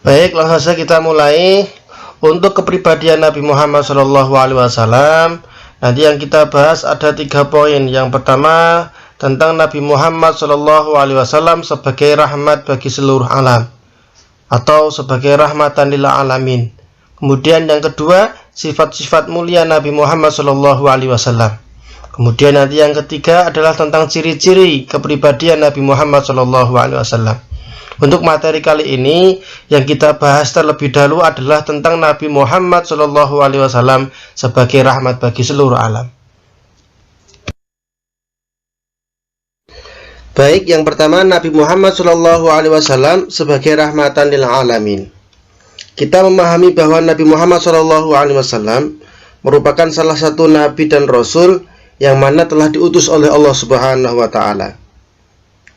Baik, langsung saja kita mulai. Untuk kepribadian Nabi Muhammad SAW, nanti yang kita bahas ada 3 poin. Yang pertama tentang Nabi Muhammad SAW sebagai rahmat bagi seluruh alam atau sebagai rahmatan lil alamin. Kemudian yang kedua, sifat-sifat mulia Nabi Muhammad SAW. Kemudian nanti yang ketiga adalah tentang ciri-ciri kepribadian Nabi Muhammad SAW. Untuk materi kali ini yang kita bahas terlebih dahulu adalah tentang Nabi Muhammad SAW sebagai rahmat bagi seluruh alam. Baik, yang pertama Nabi Muhammad SAW sebagai rahmatan lil alamin. Kita memahami bahwa Nabi Muhammad SAW merupakan salah satu nabi dan rasul yang mana telah diutus oleh Allah Subhanahu wa taala.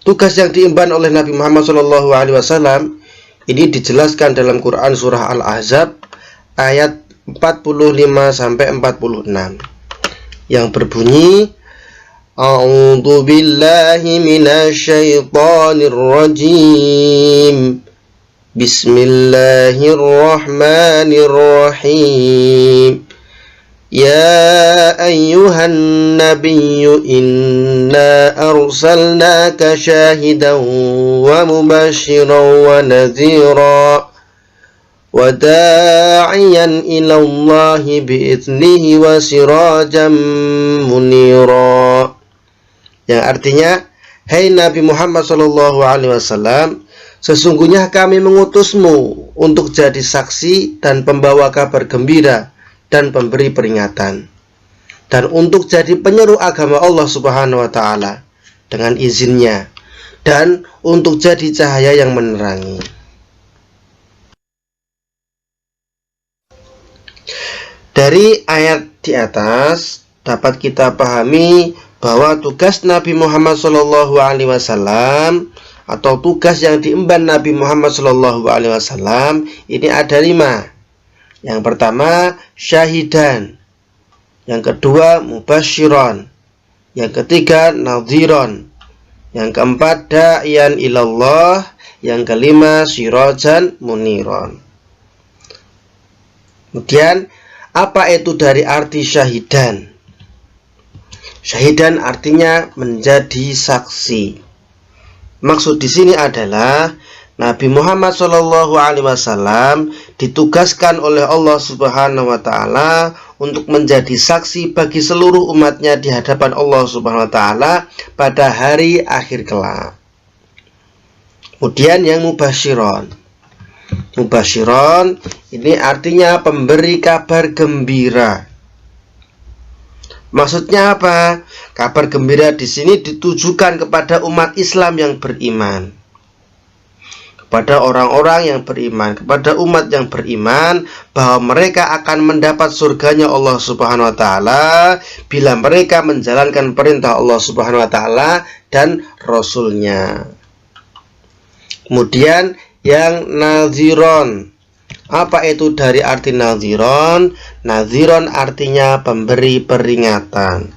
Tugas yang diemban oleh Nabi Muhammad SAW ini dijelaskan dalam Quran surah Al-Ahzab ayat 45-46 yang berbunyi, A'udzu billahi minasyaitonir rajim. Bismillahirrahmanirrahim. Ya ayyuhan nabiyyu inna arsalnaka syahidan wa mubashiran wa nadhira wa da'iyan ila Allahi bi'idnihi wa sirajan munira. Yang artinya, hai Nabi Muhammad SAW, sesungguhnya kami mengutusmu untuk jadi saksi dan pembawa kabar gembira dan pemberi peringatan, dan untuk jadi penyeru agama Allah Subhanahu wa taala dengan izinnya, dan untuk jadi cahaya yang menerangi. Dari ayat di atas dapat kita pahami bahwa tugas Nabi Muhammad SAW atau tugas yang diemban Nabi Muhammad SAW ini ada 5. Yang pertama syahidan, yang kedua mubasyiran, yang ketiga nadhiran, yang keempat da'iyan ilallah, yang kelima sirajan muniran. Kemudian apa itu dari arti syahidan? Syahidan artinya menjadi saksi. Maksud di sini adalah Nabi Muhammad SAW ditugaskan oleh Allah Subhanahu wa taala untuk menjadi saksi bagi seluruh umatnya di hadapan Allah Subhanahu wa taala pada hari akhir kelak. Kemudian yang mubasyiran. Mubasyiran ini artinya pemberi kabar gembira. Maksudnya apa? Kabar gembira di sini ditujukan kepada umat Islam yang beriman, kepada orang-orang yang beriman, kepada umat yang beriman, bahwa mereka akan mendapat surganya Allah Subhanahu wa taala bila mereka menjalankan perintah Allah Subhanahu wa taala dan Rasulnya. Kemudian yang nadhiron. Apa itu dari arti nadhiron? Nadhiron artinya pemberi peringatan.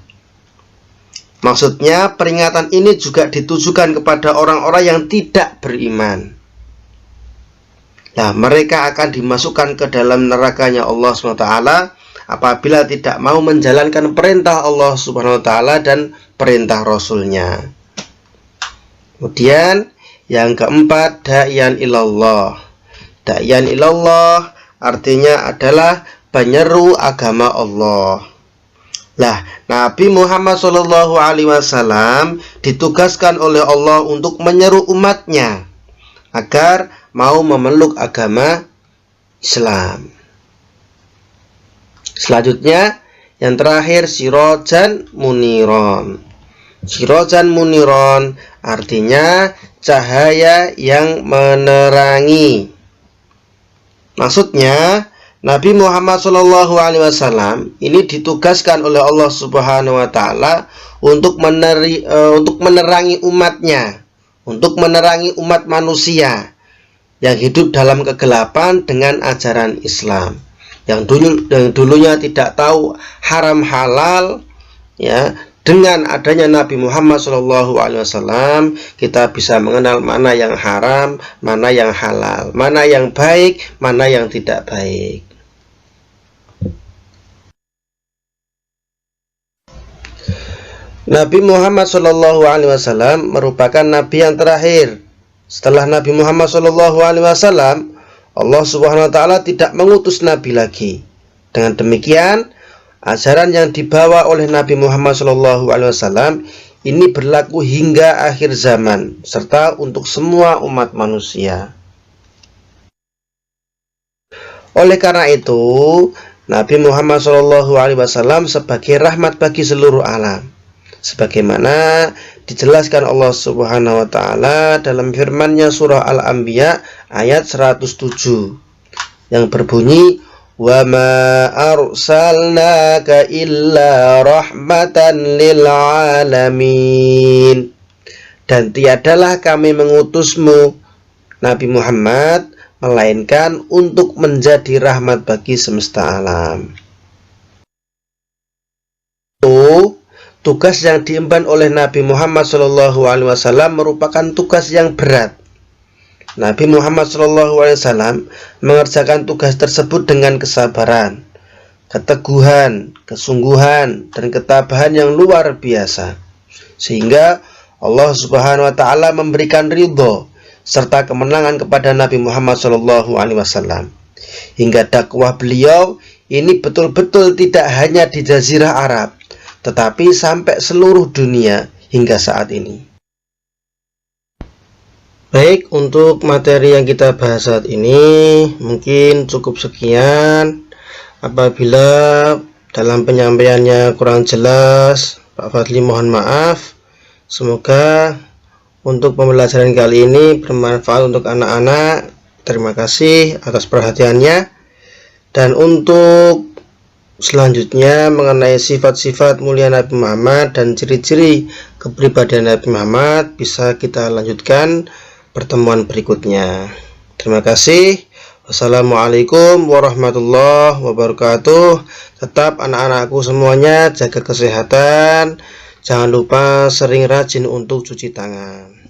Maksudnya peringatan ini juga ditujukan kepada orang-orang yang tidak beriman. Nah, mereka akan dimasukkan ke dalam nerakanya Allah SWT apabila tidak mau menjalankan perintah Allah Subhanahu wa taala dan perintah Rasulnya. Kemudian yang keempat da'iyan ilallah. Da'iyan ilallah artinya adalah penyeru agama Allah. Lah, Nabi Muhammad SAW ditugaskan oleh Allah untuk menyeru umatnya agar mau memeluk agama Islam. Selanjutnya yang terakhir sirajan muniron. Sirajan muniron artinya cahaya yang menerangi. Maksudnya Nabi Muhammad SAW ini ditugaskan oleh Allah Subhanahu wa taala untuk menerangi umatnya, untuk menerangi umat manusia yang hidup dalam kegelapan dengan ajaran Islam, yang dulunya tidak tahu haram halal, ya, Dengan adanya Nabi Muhammad SAW, kita bisa mengenal mana yang haram, mana yang halal, mana yang baik, mana yang tidak baik. Nabi Muhammad SAW merupakan Nabi yang terakhir. Setelah Nabi Muhammad SAW, Allah Subhanahu Wa Taala tidak mengutus Nabi lagi. Dengan demikian, ajaran yang dibawa oleh Nabi Muhammad SAW ini berlaku hingga akhir zaman, serta untuk semua umat manusia. Oleh karena itu, Nabi Muhammad SAW sebagai rahmat bagi seluruh alam, sebagaimana dijelaskan Allah Subhanahu Wa Taala dalam firman-Nya surah Al-Anbiya ayat 107 yang berbunyi, wa ma arsalnaka illa rahmatan lil alamin. Dan tiadalah kami mengutusmu Nabi Muhammad melainkan untuk menjadi rahmat bagi semesta alam. Tugas yang diemban oleh Nabi Muhammad SAW merupakan tugas yang berat. Nabi Muhammad SAW mengerjakan tugas tersebut dengan kesabaran, keteguhan, kesungguhan, dan ketabahan yang luar biasa, sehingga Allah Subhanahu Wa Taala memberikan ridho serta kemenangan kepada Nabi Muhammad SAW. Hingga dakwah beliau ini betul-betul tidak hanya di Jazirah Arab, tetapi sampai seluruh dunia hingga saat ini. Baik, untuk materi yang kita bahas saat ini mungkin cukup sekian. Apabila dalam penyampaiannya kurang jelas, Pak Fadli mohon maaf. Semoga untuk pembelajaran kali ini bermanfaat untuk anak-anak. Terima kasih atas perhatiannya. Dan untuk selanjutnya mengenai sifat-sifat mulia Nabi Muhammad dan ciri-ciri kepribadian Nabi Muhammad bisa kita lanjutkan pertemuan berikutnya. Terima kasih. Wassalamualaikum warahmatullahi wabarakatuh. Tetap anak-anakku semuanya jaga kesehatan. Jangan lupa sering rajin untuk cuci tangan.